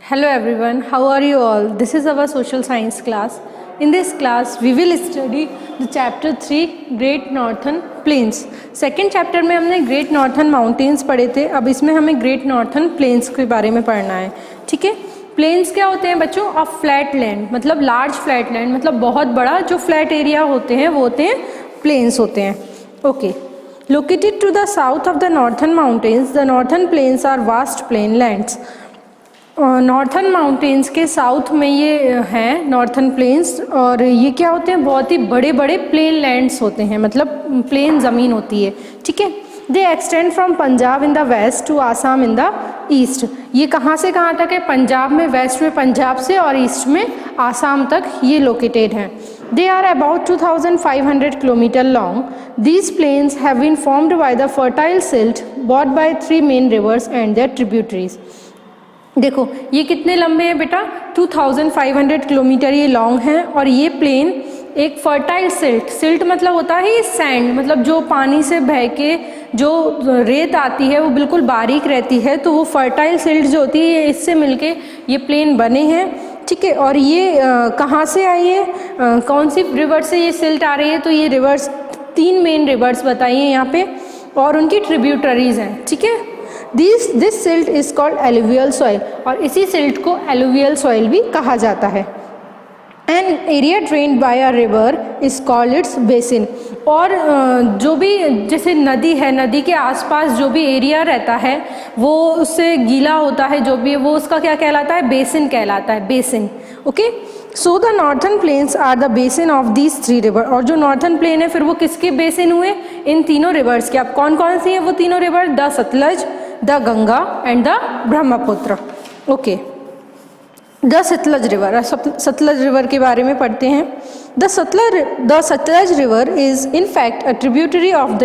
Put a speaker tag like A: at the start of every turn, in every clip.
A: Hello everyone, how are you all? This is our social science class. In this class, we will study the chapter 3 Great Northern Plains. Second chapter में हमने Great Northern Mountains पढ़े थे. अब इसमें हमें Great Northern Plains के बारे में पढ़ना है. ठीक है. प्लेन्स क्या होते हैं बच्चों? ऑफ फ्लैट लैंड, मतलब लार्ज फ्लैट लैंड, मतलब बहुत बड़ा जो फ्लैट एरिया होते हैं वो होते हैं प्लेन्स होते हैं. Okay. Located to the south of the northern mountains, the northern plains are vast plain lands. Northern mountains के साउथ में ये हैं नॉर्थन प्लेन्स, और ये क्या होते हैं? बहुत ही बड़े बड़े प्लेन लैंड्स होते हैं, मतलब प्लेन ज़मीन होती है. ठीक है. They extend from Punjab in the west to Assam in the east. ये कहाँ से कहाँ तक है? पंजाब में, वेस्ट में पंजाब से, और ईस्ट में आसाम तक ये लोकेटेड हैं. They are about 2,500 km long. These plains have been formed by the fertile silt brought by 3 main rivers and their tributaries. देखो ये कितने लंबे हैं बेटा? 2,500 किलोमीटर ये लॉन्ग हैं, और ये प्लेन एक फर्टाइल सिल्ट, सिल्ट मतलब होता है सैंड, मतलब जो पानी से बह के जो रेत आती है वो बिल्कुल बारीक रहती है, तो वो फर्टाइल सिल्ट जो होती है इससे मिलके ये प्लेन बने हैं. ठीक है. और ये कहाँ से आई है? कौन सी रिवर से ये सिल्ट आ रही है? तो ये रिवर्स 3 मेन रिवर्स बताइए यहाँ पे, और उनकी ट्रिब्यूटरीज हैं. ठीक है. This silt is called alluvial soil, और इसी सिल्ट को एलुवियल सॉइल भी कहा जाता है. An area drained by a river is called its basin. और जो भी जैसे नदी है, नदी के आसपास जो भी एरिया रहता है वो उससे गीला होता है, जो भी वो उसका क्या कहलाता है? बेसिन कहलाता है. Basin. Okay. So the northern plains are the basin of these 3 river. और जो नॉर्थन प्लेन है फिर वो किसके बेसिन हुए? इन तीनों रिवर्स के. अब कौन कौन सी है वो तीनों river? The Sutlej, the Ganga and the Brahmaputra. Okay. The Sutlej river, Sutlej river के बारे में पढ़ते हैं. The Sutlej river is in fact a tributary of the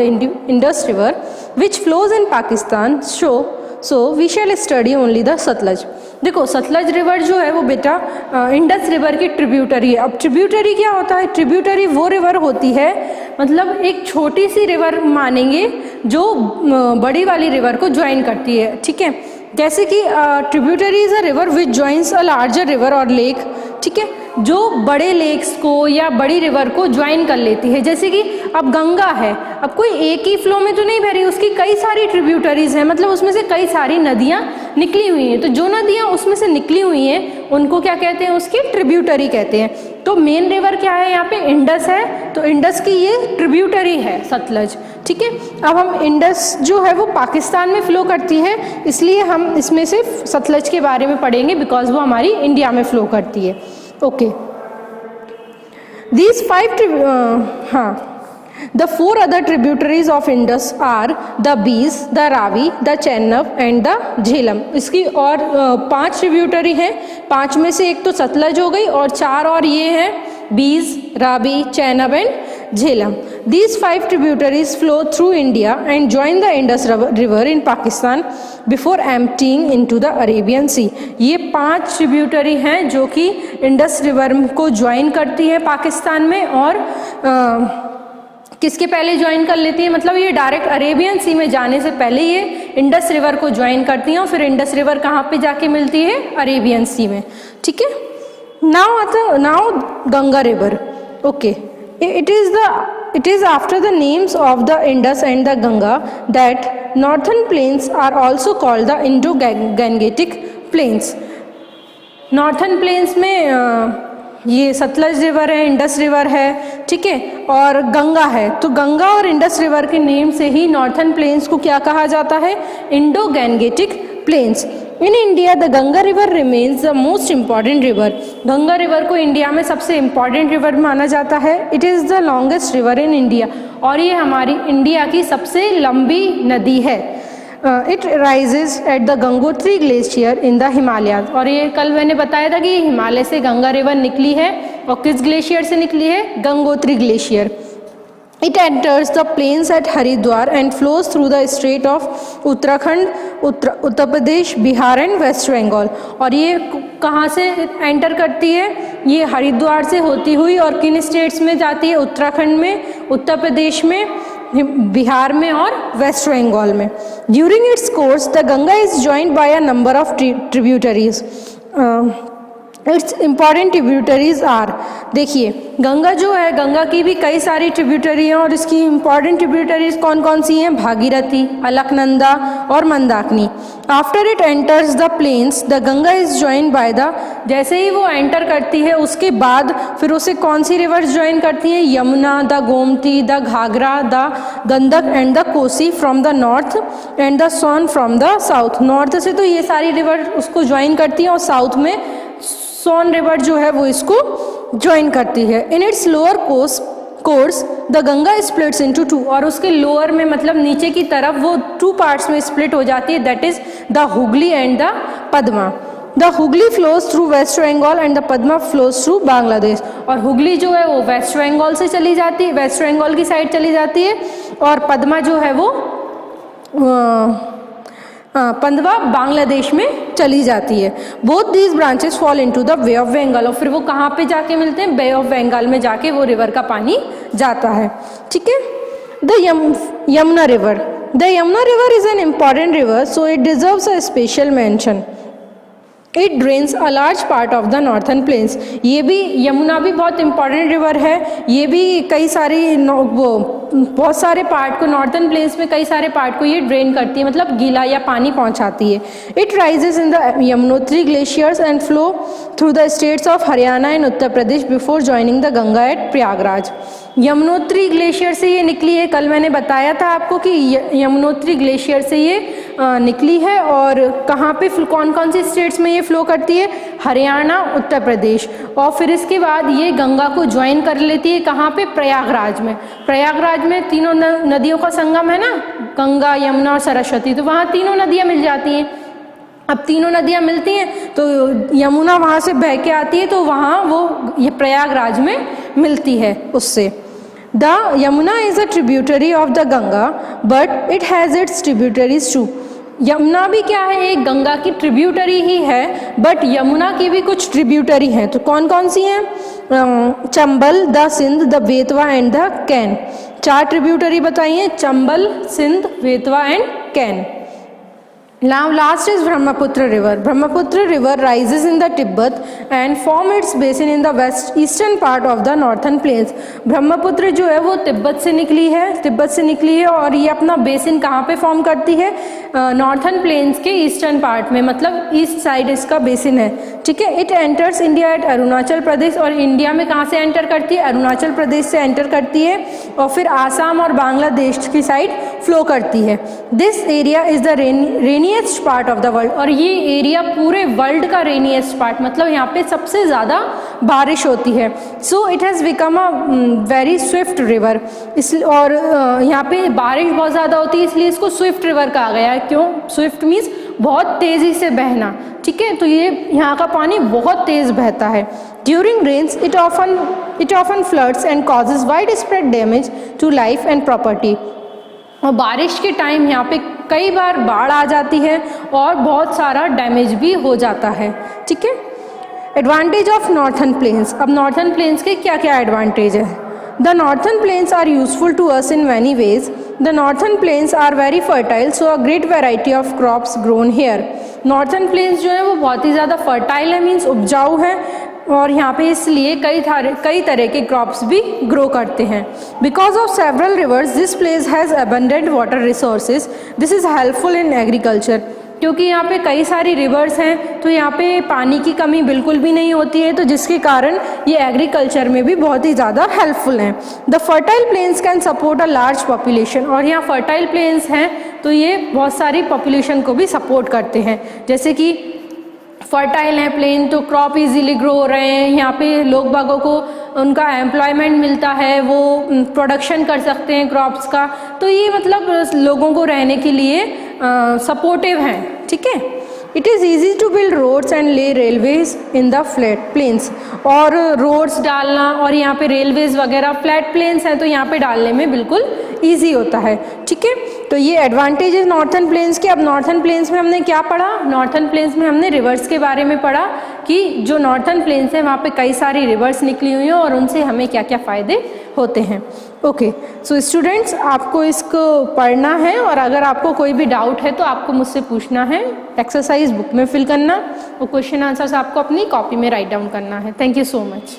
A: Indus river which flows in Pakistan. So we shall study only the Sutlej. देखो सतलज रिवर जो है वो बेटा इंडस रिवर की ट्रिब्यूटरी है. अब ट्रिब्यूटरी क्या होता है? ट्रिब्यूटरी वो रिवर होती है, मतलब एक छोटी सी रिवर मानेंगे जो बड़ी वाली रिवर को ज्वाइन करती है. ठीक है. जैसे कि tributary is a river which joins a larger river और लेक. ठीक है. जो बड़े लेक्स को या बड़ी रिवर को ज्वाइन कर लेती है. जैसे कि अब गंगा है, अब कोई एक ही फ्लो में तो नहीं बह रही, उसकी कई सारी ट्रिब्यूटरीज हैं, मतलब उसमें से कई सारी नदियाँ निकली हुई हैं. तो जो नदियाँ उसमें से निकली हुई हैं उनको क्या कहते हैं? उसकी ट्रिब्यूटरी कहते हैं. तो मेन रिवर क्या है यहाँ पे? इंडस है, तो इंडस की ये ट्रिब्यूटरी है सतलज. ठीक है. अब हम इंडस जो है वो पाकिस्तान में फ्लो करती है, इसलिए हम इसमें से सतलज के बारे में पढ़ेंगे, बिकॉज वो हमारी इंडिया में फ्लो करती है. Okay. These 5 the 4 other tributaries of Indus are the Beas, the Ravi, the Chenab and the Jhelum. इसकी और 5 ट्रिब्यूटरी हैं. 5 में से एक तो सतलज हो गई, और 4 और ये हैं Beas, Ravi, Chenab and Jhelum. These 5 tributaries flow through India and join the Indus River in Pakistan before emptying into the Arabian Sea. ये 5 ट्रिब्यूटरी हैं जो कि इंडस रिवर को ज्वाइन करती है पाकिस्तान में, और किसके पहले ज्वाइन कर लेती है? मतलब ये डायरेक्ट अरेबियन सी में जाने से पहले ये इंडस रिवर को ज्वाइन करती हैं, और फिर इंडस रिवर कहाँ पे जाके मिलती है? अरेबियन सी में. ठीक है. Now Ganga river. Okay. It is after the names of the Indus and the Ganga that northern plains are also called the Indo-Gangetic plains. Northern plains में ये सतलज रिवर है, इंडस रिवर है. ठीक है. और गंगा है. तो गंगा और इंडस रिवर के नेम से ही नॉर्थन प्लेन्स को क्या कहा जाता है? Indo Gangetic plains. In India the Ganga river remains the most important river. Ganga river को इंडिया में सबसे इम्पॉर्टेंट रिवर माना जाता है. It is the longest river in India, और ये हमारी इंडिया की सबसे लंबी नदी है. It rises at the Gangotri glacier in the Himalayas. और ये कल मैंने बताया था कि हिमालय से गंगा रिवर निकली है, और किस ग्लेशियर से निकली है? Gangotri glacier. It enters the plains at Haridwar and flows through the state of Uttarakhand, Uttar Pradesh, Bihar and West Bengal. और ये कहाँ से एंटर करती है? ये हरिद्वार से होती हुई, और किन स्टेट्स में जाती है? उत्तराखंड में, उत्तर प्रदेश में, बिहार में और वेस्ट बंगाल में. During its course the Ganga is joined by a number of tributaries. Its important tributaries are, देखिए गंगा जो है, गंगा की भी कई सारी ट्रिब्यूटरी हैं और इसकी इम्पॉर्टेंट ट्रिब्यूटरीज कौन कौन सी हैं? भागीरथी, अलकनंदा और Mandakini. After it enters the plains the Ganga is join by the, जैसे ही वो एंटर करती है उसके बाद फिर उसे कौन सी रिवर्स ज्वाइन करती हैं? Yamuna, the Gomti, the Ghaghara, the Gandak and the Kosi from the north and the Son from the south. North से तो ये सारी रिवर उसको ज्वाइन करती हैं और साउथ में सोन रिवर जो है वो इसको ज्वाइन करती है। In its lower course the Ganga splits into two, और उसके लोअर में मतलब नीचे की तरफ वो 2 पार्ट्स में स्प्लिट हो जाती है, that is the Hooghly and the Padma. The Hooghly flows through waste Bengal and the Padma flows through Bangladesh, और हुगली जो है वो वेस्ट बंगाल से चली जाती है, वेस्ट बंगाल की साइड चली जाती है, और पद्मा जो है वो पद्मा बांग्लादेश में चली जाती है। Both these branches fall into the Bay of Bengal, और फिर वो कहाँ पे जाके मिलते हैं? बे ऑफ बंगाल में जाके वो रिवर का पानी जाता है। ठीक है। The Yamuna river, the Yamuna river is an important river so it deserves a special mention. It drains a large part of the northern plains, ये भी यमुना भी बहुत इंपॉर्टेंट रिवर है, ये भी कई सारी बहुत सारे पार्ट को, नॉर्थन प्लेन्स में कई सारे पार्ट को ये ड्रेन करती है, मतलब गीला या पानी पहुंचाती है। It rises in the Yamunotri glaciers and flow through the states of Haryana and Uttar Pradesh before joining the Ganga at Prayagraj. Yamunotri glacier से ये निकली है, कल मैंने बताया था आपको कि यमुनोत्री ग्लेशियर से ये निकली है, और कहाँ पे कौन कौन सी स्टेट्स में ये फ्लो करती है? हरियाणा, उत्तर प्रदेश, और फिर इसके बाद ये गंगा को ज्वाइन कर लेती है कहाँ पे? प्रयागराज में। प्रयागराज में तीनों नदियों का संगम है ना, गंगा, यमुना और सरस्वती, तो वहाँ तीनों नदियाँ मिल जाती हैं। अब तीनों नदियाँ मिलती हैं तो यमुना वहाँ से बह के आती है, तो वहाँ वो ये प्रयागराज में मिलती है उससे। The Yamuna is a tributary of the Ganga but it has its tributaries too. Yamuna भी क्या है? एक गंगा की ट्रिब्यूटरी ही है, बट यमुना की भी कुछ ट्रिब्यूटरी हैं, तो कौन कौन सी हैं? Chambal, the Sindh, the Betwa and the Ken. 4 tributary बताइए, Chambal, Sindh, Betwa and Ken. Now last is Brahmaputra river. Brahmaputra river rises in the Tibet and form its basin in the eastern part of the northern plains. Brahmaputra जो है वो तिब्बत से निकली है, और ये अपना बेसिन कहाँ पे फॉर्म करती है? नॉर्थन प्लेन्स के ईस्टर्न पार्ट में, मतलब ईस्ट साइड इसका बेसिन है। ठीक है। It enters India at Arunachal Pradesh, और इंडिया में कहाँ से एंटर करती है? अरुणाचल प्रदेश से एंटर करती है, और फिर आसाम और बांग्लादेश की साइड फ्लो करती है। This area is the rainiest part of the world, और ये एरिया पूरे वर्ल्ड का रेनिएस्ट पार्ट, मतलब यहाँ पे सबसे ज़्यादा बारिश होती है। So it has become a very Swift river, और यहाँ पे बारिश बहुत ज़्यादा होती है, इसलिए इसको स्विफ्ट रिवर कहा गया है। क्यों? स्विफ्ट मीन्स बहुत तेज़ी से बहना। ठीक है। तो ये यहाँ का पानी बहुत तेज़ बहता है। During rains it often floods and causes wide spread damage to life and property, और बारिश के टाइम यहाँ पे कई बार बाढ़ आ जाती है और बहुत सारा डैमेज भी हो जाता है। ठीक है। एडवांटेज ऑफ नॉर्थन प्लेन्स, अब नॉर्थन प्लेन्स के क्या क्या एडवांटेज है? The northern plains are useful to us in many ways. The northern plains are very fertile so a great variety of crops grown here. Northern plains जो है वो बहुत ही ज़्यादा फर्टाइल है, मीन्स उपजाऊ है, और यहाँ पे इसलिए कई तरह के क्रॉप्स भी ग्रो करते हैं। Because of several reverse this place has abundant water resources, this is helpful in agriculture. क्योंकि यहाँ पे कई सारी रिवर्स हैं तो यहाँ पे पानी की कमी बिल्कुल भी नहीं होती है, तो जिसके कारण ये एग्रीकल्चर में भी बहुत ही ज़्यादा हेल्पफुल हैं। The fertile planes can support a large population, और यहाँ फर्टाइल प्लेन्स हैं तो ये बहुत सारी पॉपुलेशन को भी सपोर्ट करते हैं। जैसे कि फर्टाइल है प्लेन तो क्रॉप इजीली ग्रो हो रहे हैं, यहाँ पे लोग बागों को उनका एम्प्लॉयमेंट मिलता है, वो प्रोडक्शन कर सकते हैं क्रॉप्स का, तो ये मतलब लोगों को रहने के लिए सपोर्टिव हैं। ठीक है। It is easy to build roads and lay railways in the flat plains, और रोड्स डालना और यहाँ पे रेलवेज वगैरह फ्लैट प्लेन्स हैं तो यहाँ पे डालने में बिल्कुल ईजी होता है। ठीक है। तो ये एडवांटेजेस नॉर्थर्न प्लेन्स के। अब नॉर्थर्न प्लेन्स में हमने क्या पढ़ा? नॉर्थर्न प्लेन्स में हमने रिवर्स के बारे में पढ़ा कि जो नॉर्थर्न प्लेन्स हैं वहाँ पे कई सारी रिवर्स निकली हुई हैं और उनसे हमें क्या क्या फ़ायदे होते हैं। ओके, सो स्टूडेंट्स आपको इसको पढ़ना है और अगर आपको कोई भी डाउट है तो आपको मुझसे पूछना है। एक्सरसाइज बुक में फिल करना और क्वेश्चन आंसर्स आपको अपनी कॉपी में राइट डाउन करना है। Thank you so much.